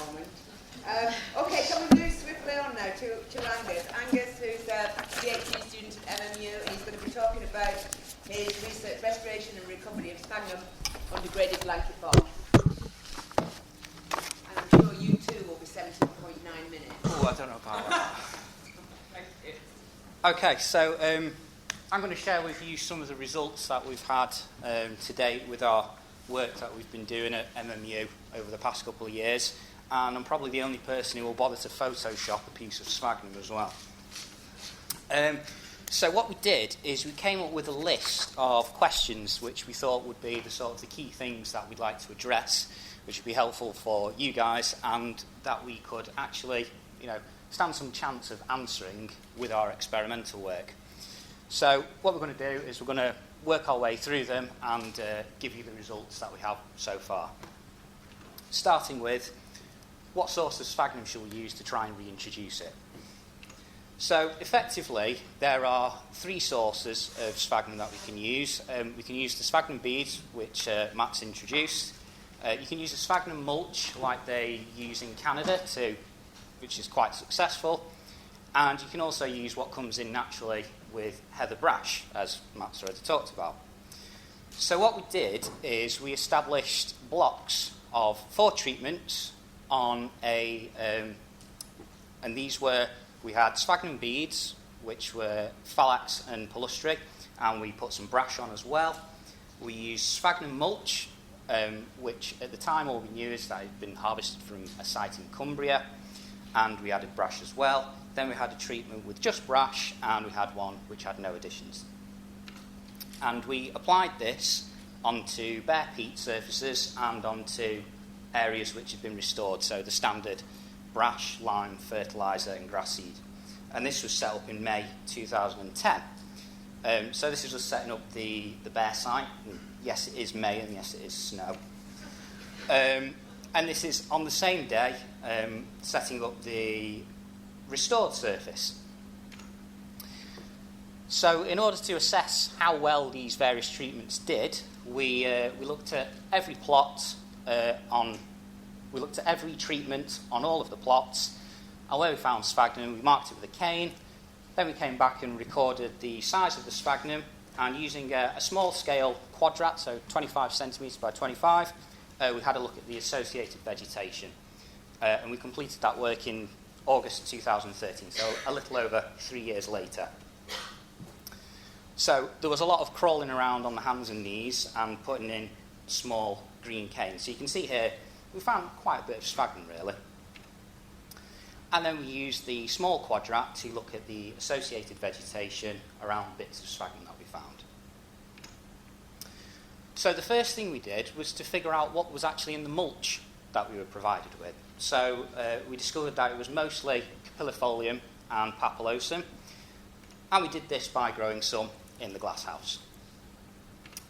moment. Okay, can we move swiftly on now to Angus. Angus, who's a PhD student at MMU, and he's going to be talking about his research, restoration and recovery of sphagnum on degraded blanket box. And I'm sure you too will be 17.9 minutes. Oh, I don't know about that. Okay, so I'm going to share with you some of the results that we've had to date with our work that we've been doing at MMU over the past couple of years. And I'm probably the only person who will bother to Photoshop a piece of sphagnum as well. So what we did is we came up with a list of questions which we thought would be the sort of the key things that we'd like to address, which would be helpful for you guys, and that we could actually, stand some chance of answering with our experimental work. So what we're going to do is we're going to work our way through them and give you the results that we have so far. Starting with, what source of sphagnum shall we use to try and reintroduce it? So effectively, there are three sources of sphagnum that we can use. We can use the sphagnum beads, which Matt's introduced. You can use a sphagnum mulch, like they use in Canada, which is quite successful. And you can also use what comes in naturally with heather brash, as Matt's already talked about. So what we did is we established blocks of 4 treatments on and these were, we had sphagnum beads, which were phalax and palustri, and we put some brash on as well. We used sphagnum mulch, which at the time all we knew is that it had been harvested from a site in Cumbria, and we added brash as well. Then we had a treatment with just brash, and we had one which had no additions. And we applied this onto bare peat surfaces and onto areas which have been restored, so the standard brash, lime, fertiliser and grass seed. And this was set up in May 2010. So this is just setting up the bare site. And yes, it is May, and yes, it is snow. And this is on the same day setting up the restored surface. So in order to assess how well these various treatments did, we looked at every plot we looked at every treatment on all of the plots, and where we found sphagnum, we marked it with a cane. Then we came back and recorded the size of the sphagnum, and using a small scale quadrat, so 25 centimetres by 25, we had a look at the associated vegetation. And we completed that work in August 2013, so a little over 3 years later. So there was a lot of crawling around on the hands and knees and putting in small green canes. So you can see here, we found quite a bit of sphagnum, really. And then we used the small quadrat to look at the associated vegetation around bits of sphagnum that we found. So the first thing we did was to figure out what was actually in the mulch that we were provided with. So we discovered that it was mostly capillifolium and papillosum, and we did this by growing some in the glasshouse.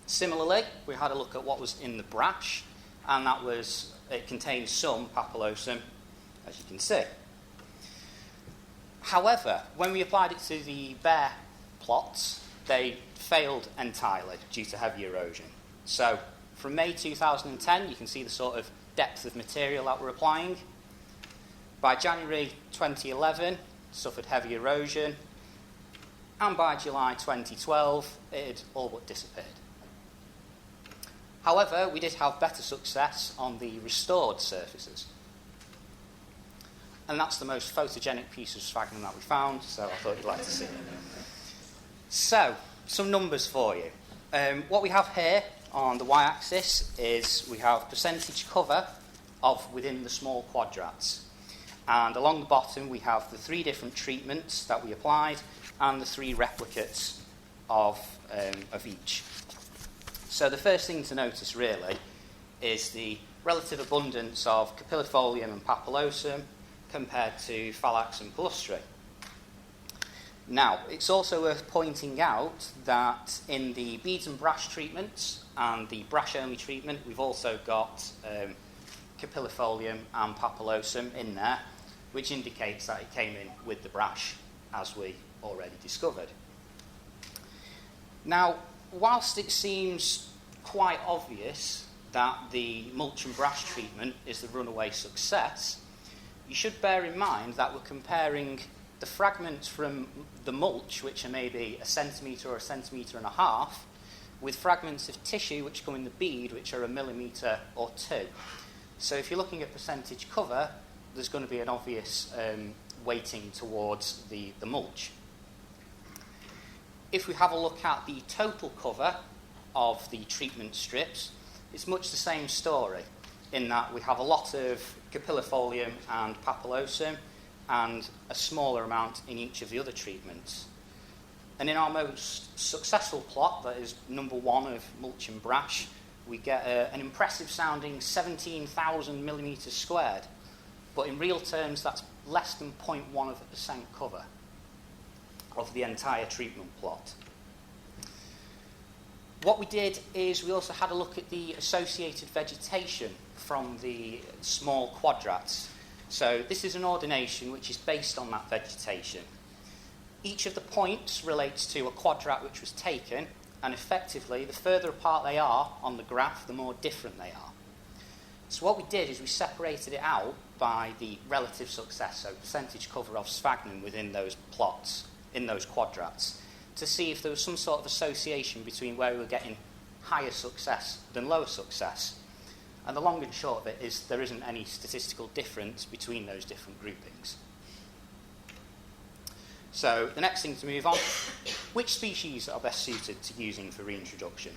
Similarly, we had a look at what was in the brash, and it contained some papillosum, as you can see. However, when we applied it to the bare plots, they failed entirely due to heavy erosion. So from May 2010, you can see the sort of depth of material that we're applying. By January 2011, suffered heavy erosion, and by July 2012, it had all but disappeared. However, we did have better success on the restored surfaces. And that's the most photogenic piece of sphagnum that we found, so I thought you'd like to see it. So, some numbers for you. What we have here on the y-axis is we have percentage cover of within the small quadrats. And along the bottom, we have the 3 different treatments that we applied and the 3 replicates of each. So the first thing to notice, really, is the relative abundance of capillifolium and papillosum compared to phalax and palustri. Now, it's also worth pointing out that in the beads and brash treatments and the brash-only treatment, we've also got capillifolium and papillosum in there, which indicates that it came in with the brash, as we already discovered. Now, whilst it seems quite obvious that the mulch and brash treatment is the runaway success, you should bear in mind that we're comparing the fragments from the mulch, which are maybe 1 centimetre or 1.5 centimetres, with fragments of tissue which come in the bead, which are 1 millimetre or 2. So if you're looking at percentage cover, there's going to be an obvious weighting towards the mulch. If we have a look at the total cover of the treatment strips, it's much the same story, in that we have a lot of capillifolium and papillosum and a smaller amount in each of the other treatments. And in our most successful plot, that is number 1 of mulch and brash, we get an impressive sounding 17,000 millimetres squared, but in real terms that's less than 0.1% cover of the entire treatment plot. What we did is we also had a look at the associated vegetation from the small quadrats. So this is an ordination which is based on that vegetation. Each of the points relates to a quadrat which was taken, and effectively the further apart they are on the graph, the more different they are. So what we did is we separated it out by the relative success, so percentage cover of sphagnum within those plots, in those quadrats, to see if there was some sort of association between where we were getting higher success than lower success. And the long and short of it is there isn't any statistical difference between those different groupings. So the next thing to move on, which species are best suited to using for reintroduction?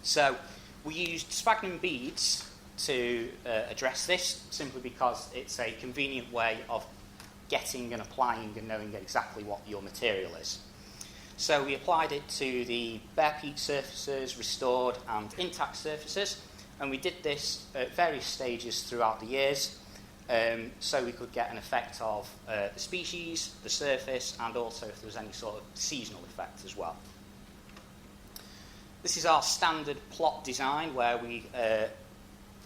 So we used sphagnum beads to address this, simply because it's a convenient way of getting and applying and knowing exactly what your material is. So we applied it to the bare peat surfaces, restored and intact surfaces, and we did this at various stages throughout the years, so we could get an effect of the species, the surface, and also if there was any sort of seasonal effect as well. This is our standard plot design, where we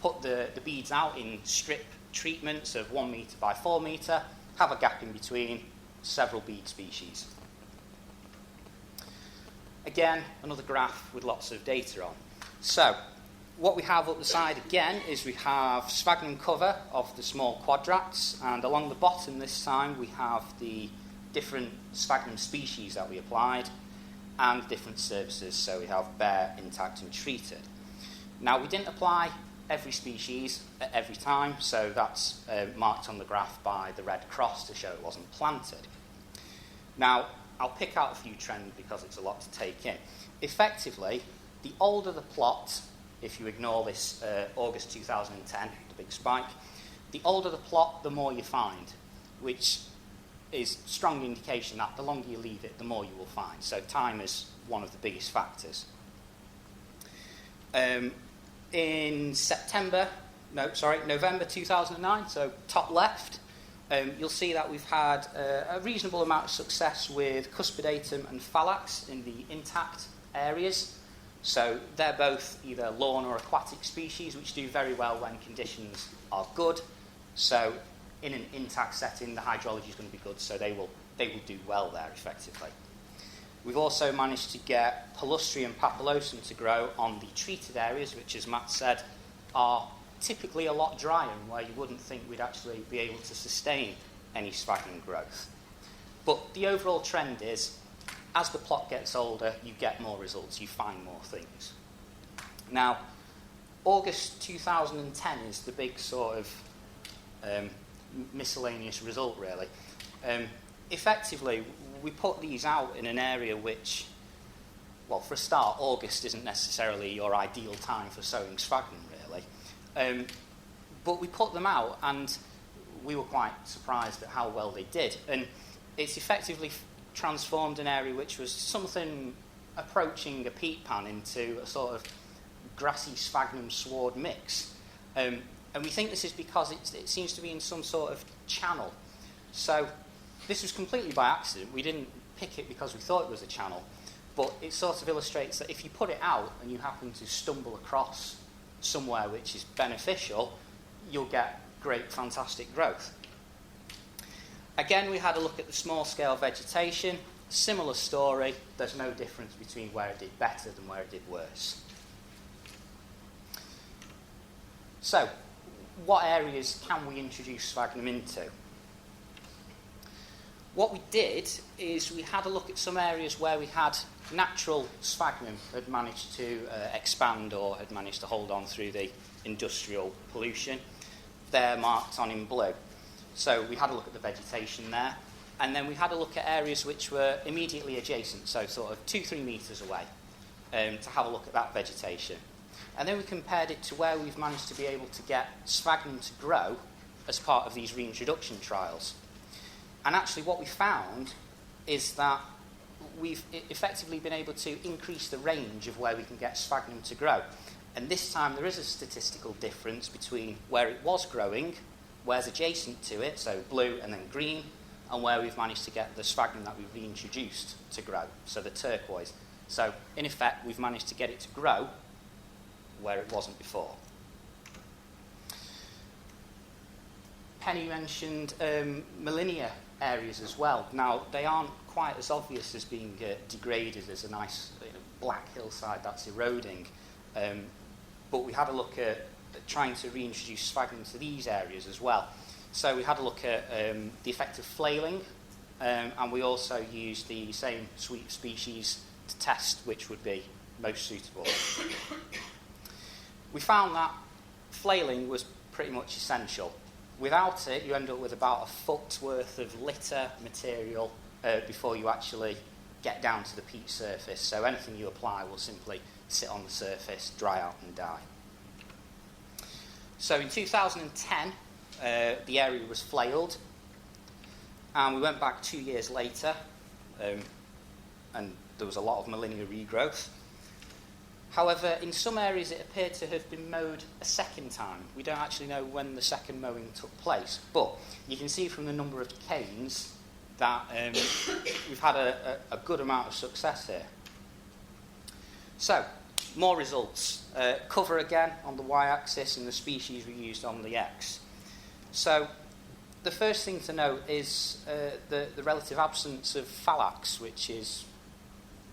put the beads out in strip treatments of 1 metre by 4 metre, have a gap in between, several bead species. Again, another graph with lots of data on. So, what we have up the side again is we have sphagnum cover of the small quadrats, and along the bottom this time we have the different sphagnum species that we applied and different surfaces, so we have bare, intact and treated. Now, we didn't apply every species at every time, so that's marked on the graph by the red cross to show it wasn't planted. Now, I'll pick out a few trends because it's a lot to take in. Effectively, the older the plot, if you ignore this August 2010, the big spike, the older the plot, the more you find, which is strong indication that the longer you leave it, the more you will find. So time is one of the biggest factors. In November 2009, so top left, you'll see that we've had a reasonable amount of success with cuspidatum and phalax in the intact areas. So they're both either lawn or aquatic species, which do very well when conditions are good. So in an intact setting, the hydrology is going to be good, so they will do well there effectively. We've also managed to get palustri and papillosum to grow on the treated areas, which, as Matt said, are typically a lot drier and where you wouldn't think we'd actually be able to sustain any sphagnum growth. But the overall trend is, as the plot gets older, you get more results, you find more things. Now, August 2010 is the big sort of miscellaneous result, really. Effectively, we put these out in an area which, well, for a start, August isn't necessarily your ideal time for sowing sphagnum, really. But we put them out, and we were quite surprised at how well they did. And it's effectively transformed an area which was something approaching a peat pan into a sort of grassy sphagnum sward mix. And we think this is because it seems to be in some sort of channel. So this was completely by accident. We didn't pick it because we thought it was a channel. But it sort of illustrates that if you put it out and you happen to stumble across somewhere which is beneficial, you'll get great, fantastic growth. Again, we had a look at the small-scale vegetation. Similar story. There's no difference between where it did better than where it did worse. So, what areas can we introduce sphagnum into? What we did is we had a look at some areas where we had natural sphagnum had managed to expand or had managed to hold on through the industrial pollution. They're marked on in blue. So we had a look at the vegetation there, and then we had a look at areas which were immediately adjacent, so sort of 2-3 metres away, to have a look at that vegetation. And then we compared it to where we've managed to be able to get sphagnum to grow as part of these reintroduction trials. And actually what we found is that we've effectively been able to increase the range of where we can get sphagnum to grow. And this time there is a statistical difference between where it was growing, where's adjacent to it, so blue and then green, and where we've managed to get the sphagnum that we've reintroduced to grow, so the turquoise. So in effect we've managed to get it to grow where it wasn't before. Penny mentioned Molinia areas as well. Now, they aren't quite as obvious as being degraded as a nice black hillside that's eroding, but we had a look at trying to reintroduce sphagnum to these areas as well. So we had a look at the effect of flailing, and we also used the same sweet species to test which would be most suitable. We found that flailing was pretty much essential. Without it, you end up with about a foot's worth of litter material before you actually get down to the peat surface. So anything you apply will simply sit on the surface, dry out and die. So in 2010, the area was flailed, and we went back 2 years later, and there was a lot of Molinia regrowth. However, in some areas it appeared to have been mowed a second time. We don't actually know when the second mowing took place, but you can see from the number of canes that we've had a good amount of success here. So, more results. Cover again on the y-axis and the species we used on the x. So, the first thing to note is the relative absence of phallax, which is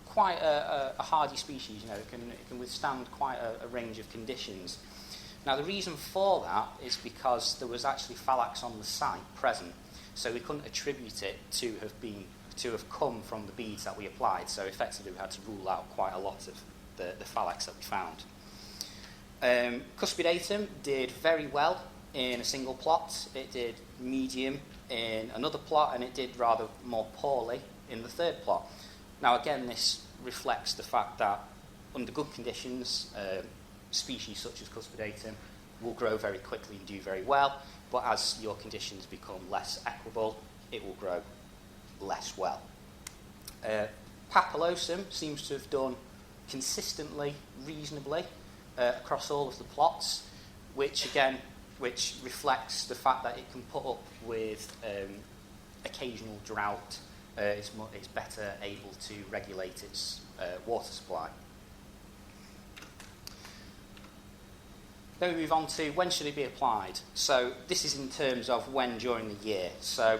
quite a hardy species. It can withstand quite a range of conditions. Now, the reason for that is because there was actually phallax on the site present, so we couldn't attribute it to have come from the beads that we applied. So effectively, we had to rule out quite a lot of the phallax that we found. Cuspidatum did very well in a single plot. It did medium in another plot, and it did rather more poorly in the third plot. Now, again, this reflects the fact that under good conditions, species such as Cuspidatum will grow very quickly and do very well, but as your conditions become less equable, it will grow less well. Papillosum seems to have done consistently, reasonably, across all of the plots, which reflects the fact that it can put up with occasional drought. It's better able to regulate its water supply. Then we move on to when should it be applied. So this is in terms of when during the year. So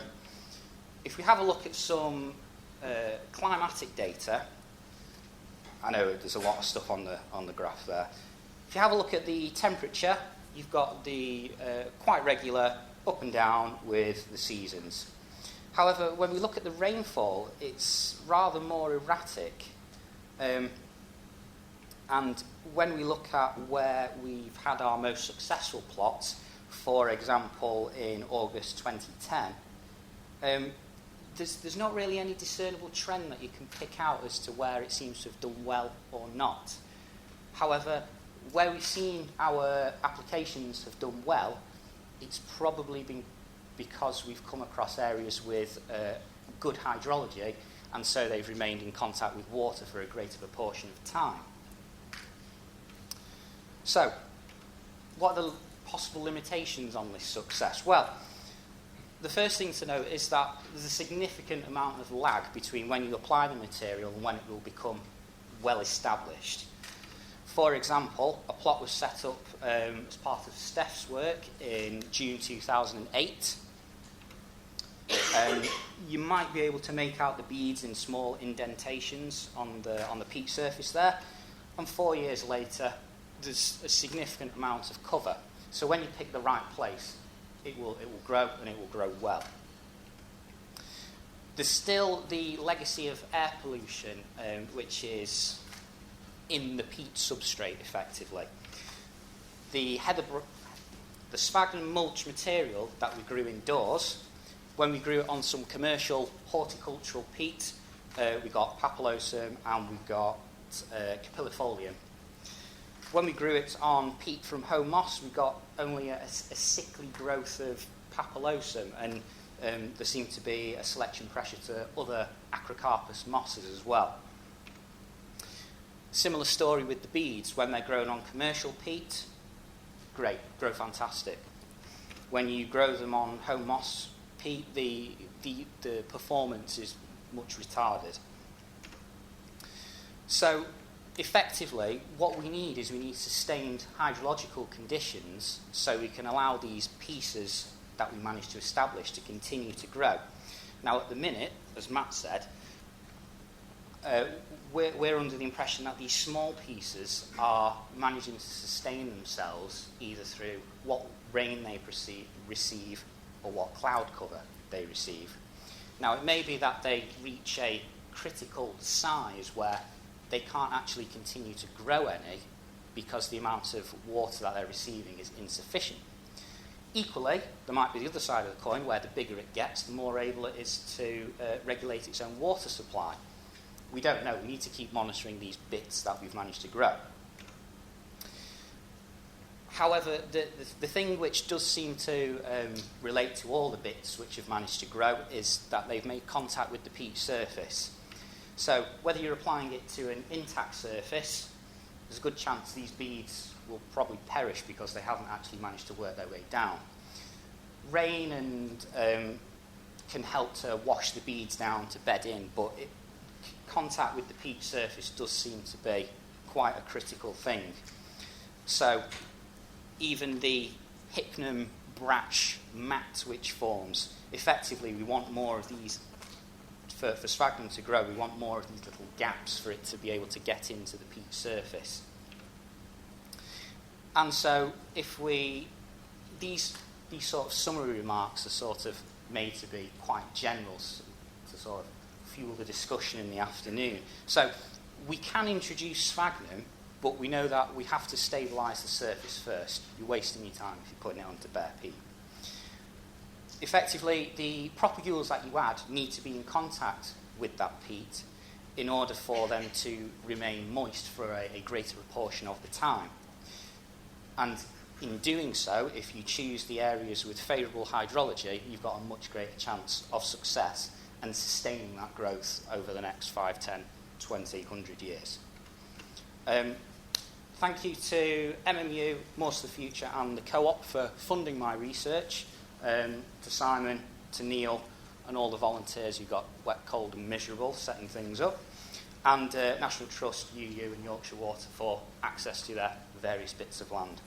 if we have a look at some climatic data, I know there's a lot of stuff on the graph there. If you have a look at the temperature, you've got the quite regular up and down with the seasons. However, when we look at the rainfall, it's rather more erratic. And when we look at where we've had our most successful plots, for example, in August 2010, there's not really any discernible trend that you can pick out as to where it seems to have done well or not. However, where we've seen our applications have done well, it's probably been because we've come across areas with good hydrology, and so they've remained in contact with water for a greater proportion of time. So, what are the possible limitations on this success? Well, the first thing to note is that there's a significant amount of lag between when you apply the material and when it will become well established. For example, a plot was set up as part of Steph's work in June 2008. You might be able to make out the beads in small indentations on the peat surface there, and 4 years later there's a significant amount of cover. So when you pick the right place, it will grow, and it will grow well. There's still the legacy of air pollution, which is in the peat substrate, effectively. The sphagnum mulch material that we grew indoors, when we grew it on some commercial horticultural peat, we got papillosum and we got capillifolium. When we grew it on peat from home moss, we got only a sickly growth of papillosum, and there seemed to be a selection pressure to other acrocarpus mosses as well. Similar story with the beads. When they're grown on commercial peat, great, grow fantastic. When you grow them on home moss peat, the performance is much retarded. So effectively, what we need is sustained hydrological conditions so we can allow these pieces that we managed to establish to continue to grow. Now, at the minute, as Matt said, we're under the impression that these small pieces are managing to sustain themselves either through what rain they receive or what cloud cover they receive. Now, it may be that they reach a critical size where they can't actually continue to grow any because the amount of water that they're receiving is insufficient. Equally, there might be the other side of the coin where the bigger it gets, the more able it is to regulate its own water supply. We don't know. We need to keep monitoring these bits that we've managed to grow. However, the thing which does seem to relate to all the bits which have managed to grow is that they've made contact with the peat surface. So whether you're applying it to an intact surface, there's a good chance these beads will probably perish because they haven't actually managed to work their way down. Rain and can help to wash the beads down to bed in, but contact with the peat surface does seem to be quite a critical thing. So even the hypnum brach mat which forms, effectively we want more of these, for sphagnum to grow, we want more of these little gaps for it to be able to get into the peat surface. And so these sort of summary remarks are sort of made to be quite general to sort of fuel the discussion in the afternoon. So we can introduce sphagnum, but we know that we have to stabilise the surface first. You're wasting your time if you're putting it onto bare peat. Effectively, the propagules that you add need to be in contact with that peat in order for them to remain moist for a greater proportion of the time. And in doing so, if you choose the areas with favourable hydrology, you've got a much greater chance of success and sustaining that growth over the next 5, 10, 20, 100 years. Thank you to MMU, Moors of the Future and the Co-op for funding my research, to Simon, to Neil and all the volunteers who got wet, cold and miserable setting things up, and National Trust, UU and Yorkshire Water for access to their various bits of land.